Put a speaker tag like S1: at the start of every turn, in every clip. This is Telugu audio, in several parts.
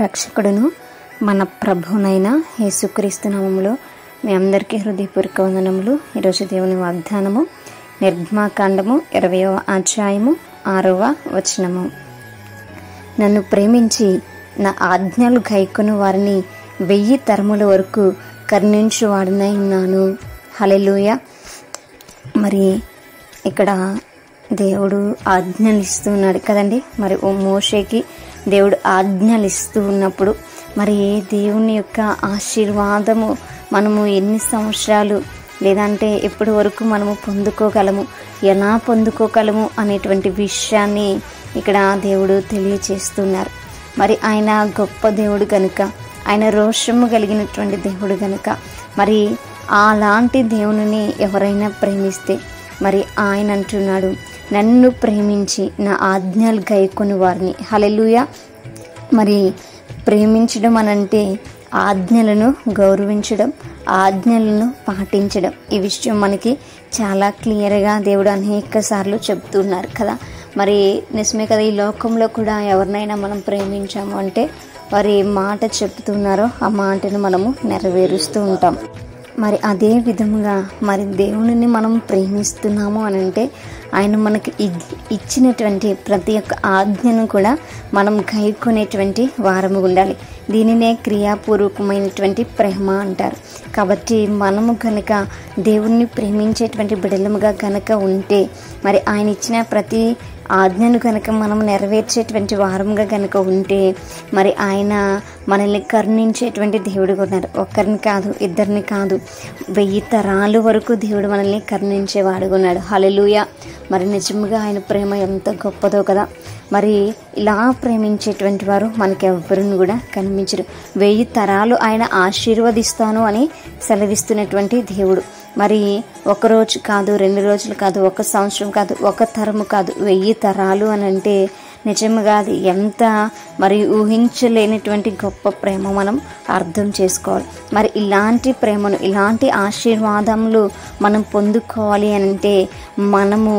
S1: రక్షకుడును మన ప్రభునైన యేసుక్రీస్తు నామములో మీ అందరికీ హృదయపూర్వక వందనములు. ఈరోజు దేవుని వాగ్దానము నిర్గమాకాండము 20వ అధ్యాయము 6వ వచనము. నన్ను ప్రేమించి నా ఆజ్ఞలు గైకొను వారిని 1000 తరముల వరకు కరుణించువాడినై ఉన్నాను. హల్లెలూయా. మరి ఇక్కడ దేవుడు ఆజ్ఞలు ఇస్తూ ఉన్నాడు కదండి. మరి ఓ మోషేకి దేవుడు ఆజ్ఞలు ఇస్తూ ఉన్నప్పుడు మరి దేవుని యొక్క ఆశీర్వాదము మనము ఎన్ని సంవత్సరాలు లేదంటే ఎప్పటి వరకు మనము పొందుకోగలము, ఎలా పొందుకోగలము అనేటువంటి విషయాన్ని ఇక్కడ దేవుడు తెలియచేస్తున్నారు. మరి ఆయన గొప్ప దేవుడు కనుక, ఆయన రోషము కలిగినటువంటి దేవుడు కనుక మరి అలాంటి దేవుని ఎవరైనా ప్రేమిస్తే మరి ఆయన అంటున్నాడు, నన్ను ప్రేమించి నా ఆజ్ఞలు గైకొని వారిని. హల్లెలూయా. మరి ప్రేమించడం అనంటే ఆజ్ఞలను గౌరవించడం, ఆజ్ఞలను పాటించడం. ఈ విషయం మనకి చాలా క్లియర్గా దేవుడు అనేక సార్లు చెప్తున్నారు కదా. మరి నిజమే కదా, ఈ లోకంలో కూడా ఎవరినైనా మనం ప్రేమించాము అంటే వారు ఏ మాట చెప్తున్నారో ఆ మాటను మనము నెరవేరుస్తూ ఉంటాం. మరి అదే విధముగా మరి దేవునిని మనం ప్రేమిస్తున్నాము అని అంటే ఆయన మనకి ఇచ్చినటువంటి ప్రతి ఒక్క ఆజ్ఞను కూడా మనం గైకొనేటువంటి వారము ఉండాలి. దీనినే క్రియాపూర్వకమైనటువంటి ప్రేమ అంటారు. కాబట్టి మనము కనుక దేవుణ్ణి ప్రేమించేటువంటి బిడలముగా కనుక ఉంటే మరి ఆయన ఇచ్చిన ప్రతి ఆజ్ఞను కనుక మనం నెరవేర్చేటువంటి వారముగా కనుక ఉంటే మరి ఆయన మనల్ని కరుణించేటువంటి దేవుడు ఉన్నారు. ఒక్కరిని కాదు, ఇద్దరిని కాదు, 1000 తరాలు వరకు దేవుడు మనల్ని కరుణించేవాడు ఉన్నాడు. హల్లెలూయా. మరి నిజంగా ఆయన ప్రేమ ఎంత గొప్పదో కదా. మరి ఇలా ప్రేమించేటువంటి వారు మనకి ఎవ్వరిని కూడా కనిపించరు. 1000 తరాలు ఆయన ఆశీర్వదిస్తాను అని సెలవిస్తున్నటువంటి దేవుడు. మరి 1 రోజు కాదు, 2 రోజులు కాదు, 1 సంవత్సరం కాదు, 1 తరము కాదు, 1000 తరాలు అని అంటే నిజంగా అది ఎంత మరి ఊహించలేనటువంటి గొప్ప ప్రేమ మనం అర్థం చేసుకోవాలి. మరి ఇలాంటి ప్రేమను, ఇలాంటి ఆశీర్వాదములు మనం పొందుకోవాలి అని అంటే మనము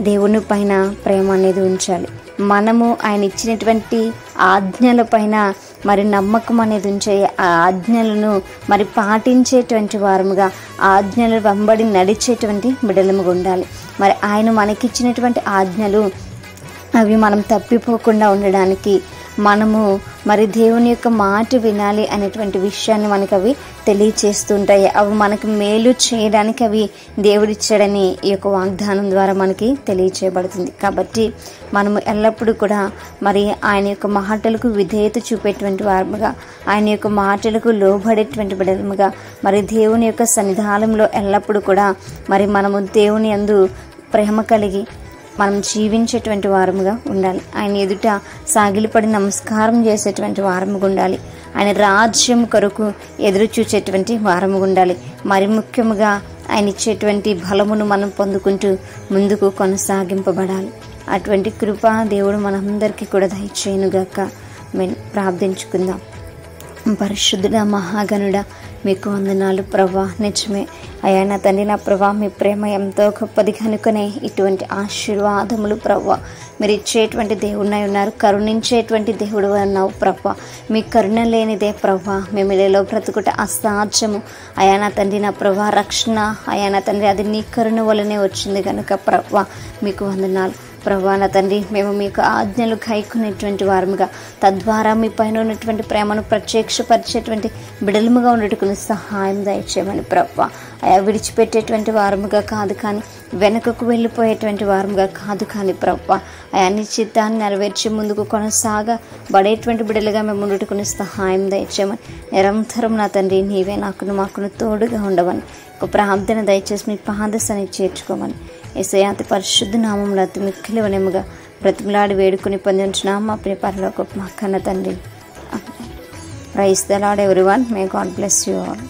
S1: దేవుని పైన ప్రేమ అనేది ఉంచాలి. మనము ఆయన ఇచ్చినటువంటి ఆజ్ఞల పైన మరి నమ్మకం అనేది ఉంచే ఆ ఆజ్ఞలను మరి పాటించేటువంటి వారముగా, ఆజ్ఞల వెంబడి నడిచేటువంటి బిడలముగా ఉండాలి. మరి ఆయన మనకిచ్చినటువంటి ఆజ్ఞలు అవి మనం తప్పిపోకుండా ఉండడానికి మనము మరి దేవుని యొక్క మాట వినాలి అనేటువంటి విషయాన్ని మనకు అవి తెలియచేస్తుంటాయి. అవి మనకు మేలు చేయడానికి అవి దేవుడిచ్చాడని ఈ యొక్క వాగ్దానం ద్వారా మనకి తెలియచేయబడుతుంది. కాబట్టి మనము ఎల్లప్పుడూ కూడా మరి ఆయన యొక్క మాటలకు విధేయత చూపేటువంటి వారముగా, ఆయన యొక్క మాటలకు లోబడేటువంటి బిడలముగా మరి దేవుని యొక్క సన్నిధానంలో ఎల్లప్పుడూ కూడా మరి మనము దేవుని యందు ప్రేమ కలిగి మనం జీవించేటువంటి వారముగా ఉండాలి. ఆయన ఎదుట సాగిలిపడి నమస్కారం చేసేటువంటి వారముగా ఉండాలి. ఆయన రాజ్యం కొరకు ఎదురు చూసేటువంటి వారముగా ఉండాలి. మరి ముఖ్యముగా ఆయన ఇచ్చేటువంటి బలమును మనం పొందుకుంటూ ముందుకు కొనసాగింపబడాలి. అటువంటి కృప దేవుడు మనందరికీ కూడా దయచేయునుగాక. మేము ప్రార్థించుకుందాం. పరిశుద్ధుడా, మహాగణుడా, మీకు వందనాలు ప్రభా. నిజమే అయ్యా నా తండ్రి, నా ప్రభా, మీ ప్రేమ ఎంతో గొప్పది కనుకనే ఇటువంటి ఆశీర్వాదములు ప్రభా మీరు ఇచ్చేటువంటి దేవుడినై ఉన్నారు. కరుణించేటువంటి దేవుడు అన్నావు ప్రభా. మీ కరుణ లేనిదే ప్రభా మేము ఇళ్ళలో బ్రతుకుట అసాధ్యము. అయ్యా నా తండ్రి, నా ప్రభా, రక్షణ అయ్యా నా తండ్రి అది నీ కరుణ వల్లనే వచ్చింది కనుక ప్రభా మీకు వందనాలు ప్రభా. నా తండ్రి, మేము మీకు ఆజ్ఞలు గైకొనేటువంటి వారముగా, తద్వారా మీ పైన ఉన్నటువంటి ప్రేమను ప్రత్యక్షపరిచేటువంటి బిడలముగా ఉండేటుకుని సహాయం దయచేయమని ప్రభా. అయా విడిచిపెట్టేటువంటి వారముగా కాదు కానీ, వెనుకకు వెళ్ళిపోయేటువంటి వారముగా కాదు కానీ ప్రభా, అయా నీ చిత్తాన్ని నెరవేర్చి ముందుకు కొనసాగబడేటువంటి బిడలుగా మేము ఉండేటుకుని సహాయం దయచేయమని నిరంతరం నా తండ్రి నీవే మాకును తోడుగా ఉండమని ఒక ప్రార్థన దయచేసి మీ పాదసని చేర్చుకోమని యేసయ్య అతి పరిశుద్ధ నామములో అతి మిక్కిలి వనముగా బ్రతిమలాడి వేడుకుని పొందించున్నాం మా ప్రియ పరలోకపు మా కన్న తండ్రి. Praise the Lord everyone. May God bless you all.